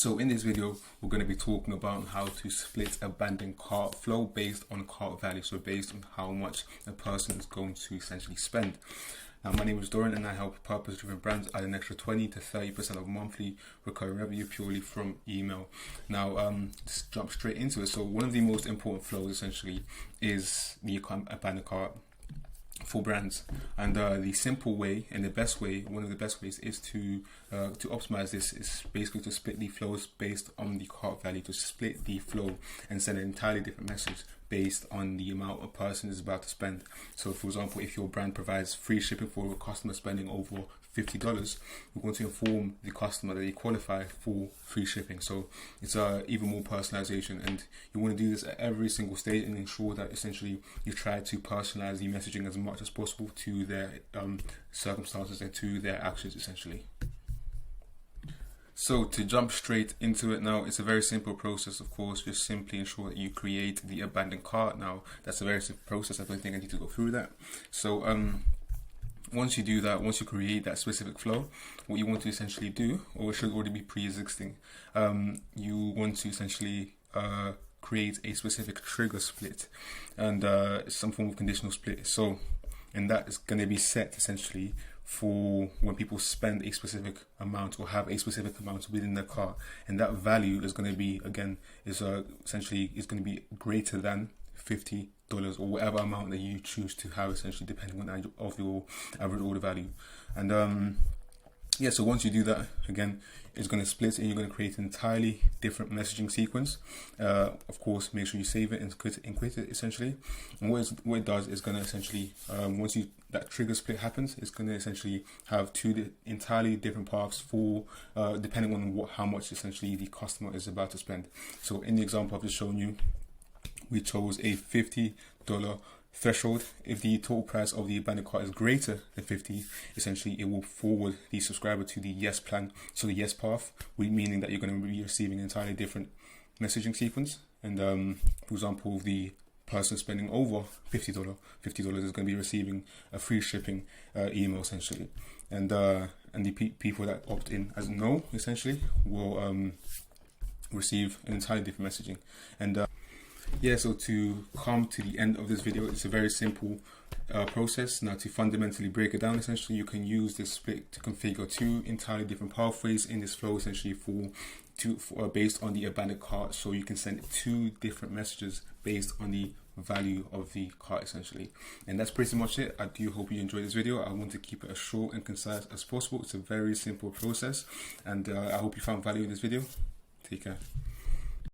So in this video, we're going to be talking about how to split abandoned cart flow based on cart value. So based on how much a person is going to essentially spend. Now, my name is Doran and I help purpose-driven brands add an extra 20 to 30% of monthly recurring revenue purely from email. Now, let's jump straight into it. So one of the most important flows essentially is the abandoned cart for brands, and the simple way and the best way, one of the best ways, is to optimize this is basically to split the flows based on the cart value, to split the flow and send an entirely different message based on the amount a person is about to spend. So for example, if your brand provides free shipping for a customer spending over $50, we're going to inform the customer that they qualify for free shipping. So it's even more personalization, and you want to do this at every single stage and ensure that essentially you try to personalize the messaging as much as possible to their circumstances and to their actions essentially. So to jump straight into it now, it's a very simple process, of course. Just simply ensure that you create the abandoned cart. Now, that's a very simple process. I don't think I need to go through that. So once you do that, once you create that specific flow, what you want to essentially do, or it should already be pre-existing, you want to essentially create a specific trigger split and some form of conditional split. So, and that is going to be set essentially for when people spend a specific amount or have a specific amount within their cart, and that value is going to be, again, is essentially is going to be greater than $50 or whatever amount that you choose to have, essentially depending on your average order value. And yeah, so once you do that, again, it's going to split and you're going to create an entirely different messaging sequence. Of course, make sure you save it and quit it essentially. And what it does is going to essentially, once that trigger split happens, it's going to essentially have two entirely different paths for depending on how much essentially the customer is about to spend. So in the example I've just shown you, we chose a $50 threshold. If the total price of the abandoned cart is greater than 50, essentially it will forward the subscriber to the yes plan, so the yes path, meaning that you're going to be receiving an entirely different messaging sequence. And for example, the person spending over $50 is going to be receiving a free shipping email essentially, and the people that opt in as no essentially will receive an entirely different messaging. And yeah, so to come to the end of this video, it's a very simple process. Now, to fundamentally break it down, essentially you can use this split to configure two entirely different pathways in this flow essentially for based on the abandoned cart. So you can send two different messages based on the value of the cart essentially. And that's pretty much it. I do hope you enjoyed this video. I want to keep it as short and concise as possible. It's a very simple process, and I hope you found value in this video. Take care.